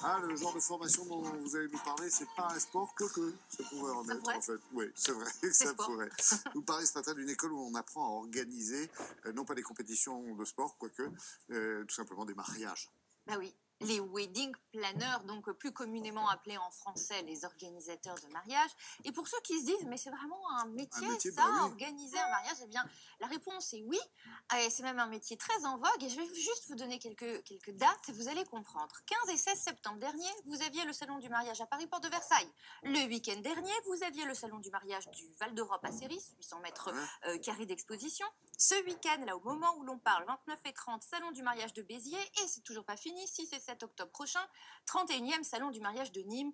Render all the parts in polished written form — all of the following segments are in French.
Ah, le genre de formation dont vous allez nous parler, c'est pas un sport que ça pourrait en être, en fait. Oui, c'est vrai que ça pourrait. Vous parlez ce matin d'une école où on apprend à organiser, non pas des compétitions de sport, quoique, tout simplement des mariages. Bah oui, les wedding planners, donc plus communément appelés en français les organisateurs de mariage. Et pour ceux qui se disent, mais c'est vraiment un métier ça, bah oui. organiser un mariage, eh bien, la réponse est oui. Et c'est même un métier très en vogue. Et je vais juste vous donner quelques dates et vous allez comprendre. 15 et 16 septembre dernier, vous aviez le salon du mariage à Paris, porte de Versailles. Le week-end dernier, vous aviez le salon du mariage du Val d'Europe à Céris, 800 mètres carrés d'exposition. Ce week-end, là, au moment où l'on parle, 29 et 30, salon du mariage de Béziers. Et c'est toujours pas fini, 6 et 7 octobre prochain, 31e salon du mariage de Nîmes.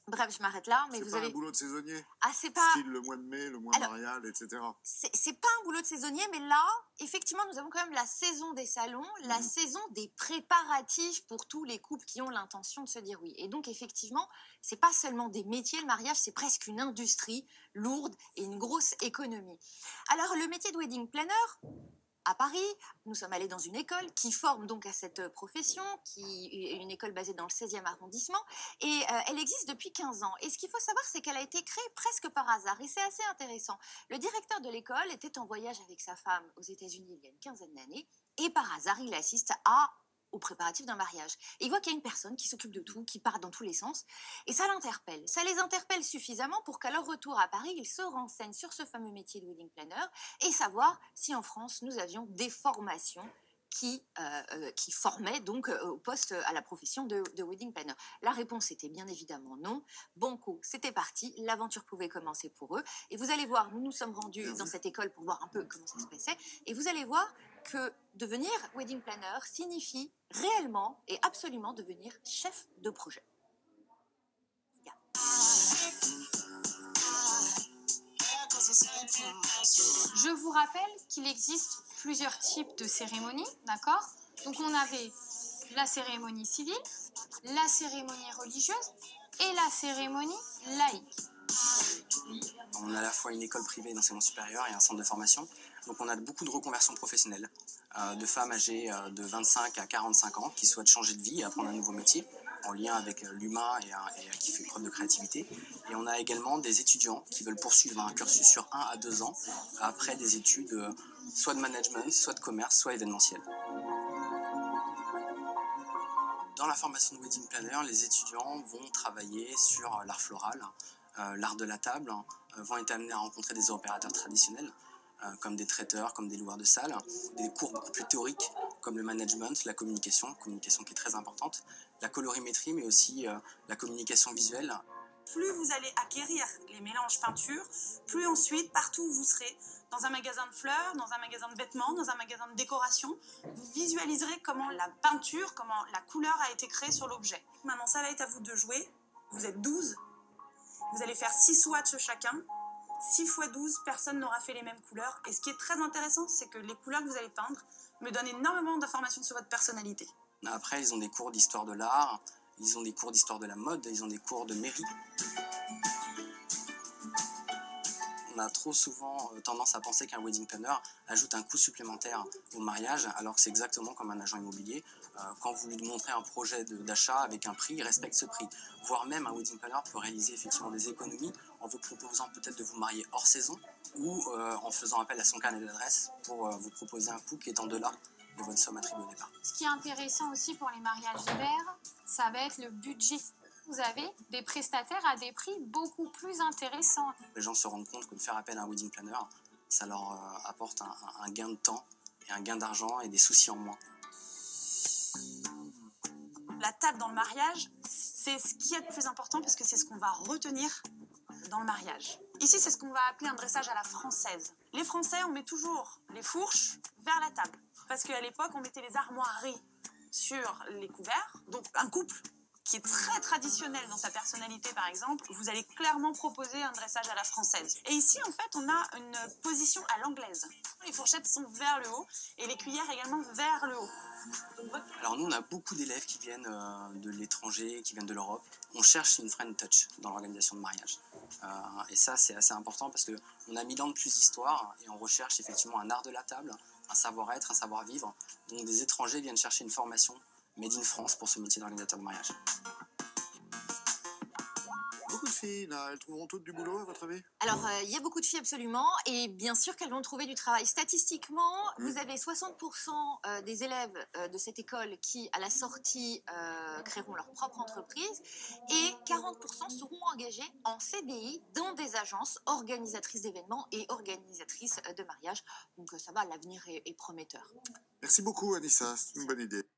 Bref, je m'arrête là. Mais c'est vous pas avez un boulot de saisonnier. Ah, c'est pas. Style le mois de mai, le mois marial, etc. C'est pas un boulot de saisonnier, mais là, effectivement, nous avons quand même la saison des salons, la saison des préparatifs pour tous les couples qui ont l'intention de se dire oui. Et donc, effectivement, c'est pas seulement des métiers, le mariage, c'est presque une industrie lourde et une grosse économie. Alors, le métier de wedding planner, à Paris, nous sommes allés dans une école qui forme donc à cette profession, qui est une école basée dans le 16e arrondissement, et elle existe depuis 15 ans. Et ce qu'il faut savoir, c'est qu'elle a été créée presque par hasard, et c'est assez intéressant. Le directeur de l'école était en voyage avec sa femme aux États-Unis il y a une quinzaine d'années, et par hasard, il assiste aux préparatifs d'un mariage. Et il voit qu'il y a une personne qui s'occupe de tout, qui part dans tous les sens, et ça l'interpelle. Ça les interpelle suffisamment pour qu'à leur retour à Paris, ils se renseignent sur ce fameux métier de wedding planner et savoir si en France, nous avions des formations qui formaient donc au poste, à la profession de wedding planner. La réponse était bien évidemment non. Banco, c'était parti, l'aventure pouvait commencer pour eux. Et vous allez voir, nous nous sommes rendus dans cette école pour voir un peu comment ça se passait, et vous allez voir que devenir wedding planner signifie réellement et absolument devenir chef de projet. Je vous rappelle qu'il existe plusieurs types de cérémonies, d'accord? Donc on avait la cérémonie civile, la cérémonie religieuse et la cérémonie laïque. On a à la fois une école privée d'enseignement supérieur et un centre de formation. Donc on a beaucoup de reconversions professionnelles, de femmes âgées de 25 à 45 ans qui souhaitent changer de vie et apprendre un nouveau métier en lien avec l'humain et qui fait preuve de créativité. Et on a également des étudiants qui veulent poursuivre un cursus sur 1 à 2 ans après des études soit de management, soit de commerce, soit événementiel. Dans la formation de wedding planner, les étudiants vont travailler sur l'art floral, l'art de la table, vont être amenés à rencontrer des opérateurs traditionnels, comme des traiteurs, comme des loueurs de salles, des cours beaucoup plus théoriques, comme le management, la communication qui est très importante, la colorimétrie, mais aussi la communication visuelle. Plus vous allez acquérir les mélanges peinture, plus ensuite, partout où vous serez, dans un magasin de fleurs, dans un magasin de vêtements, dans un magasin de décoration, vous visualiserez comment la peinture, comment la couleur a été créée sur l'objet. Maintenant, ça va être à vous de jouer. Vous êtes 12. Vous allez faire 6 swatchs chacun. 6 x 12, personne n'aura fait les mêmes couleurs. Et ce qui est très intéressant, c'est que les couleurs que vous allez peindre me donnent énormément d'informations sur votre personnalité. Après, ils ont des cours d'histoire de l'art, ils ont des cours d'histoire de la mode, ils ont des cours de mairie. On a trop souvent tendance à penser qu'un wedding planner ajoute un coût supplémentaire au mariage, alors que c'est exactement comme un agent immobilier. Quand vous lui montrez un projet d'achat avec un prix, il respecte ce prix. Voire même un wedding planner peut réaliser effectivement des économies en vous proposant peut-être de vous marier hors saison ou en faisant appel à son carnet d'adresse pour vous proposer un coût qui est en delà de votre somme attribuée au départ. Ce qui est intéressant aussi pour les mariages d'hiver, ça va être le budget. Vous avez des prestataires à des prix beaucoup plus intéressants. Les gens se rendent compte que de faire appel à un wedding planner, ça leur apporte un gain de temps et un gain d'argent et des soucis en moins. La table dans le mariage, c'est ce qui est le plus important parce que c'est ce qu'on va retenir dans le mariage. Ici, c'est ce qu'on va appeler un dressage à la française. Les Français, on met toujours les fourches vers la table. Parce qu'à l'époque, on mettait les armoiries sur les couverts. Donc, un couple qui est très traditionnel dans sa personnalité, par exemple, vous allez clairement proposer un dressage à la française. Et ici, en fait, on a une position à l'anglaise. Les fourchettes sont vers le haut et les cuillères également vers le haut. Alors nous, on a beaucoup d'élèves qui viennent de l'étranger, qui viennent de l'Europe. On cherche une friend touch dans l'organisation de mariage. Et ça, c'est assez important parce qu'on a 1000 ans de plus d'histoire et on recherche effectivement un art de la table, un savoir-être, un savoir-vivre. Donc des étrangers viennent chercher une formation Made in France pour ce métier d'organisateur de mariage. de filles, là. Elles trouveront toutes du boulot, à votre avis? Alors, il y a beaucoup de filles absolument, et bien sûr qu'elles vont trouver du travail. Statistiquement, vous avez 60% des élèves de cette école qui, à la sortie, créeront leur propre entreprise, et 40% seront engagés en CDI dans des agences organisatrices d'événements et organisatrices de mariage. Donc ça va, l'avenir est prometteur. Merci beaucoup, Anissa. C'est une bonne idée.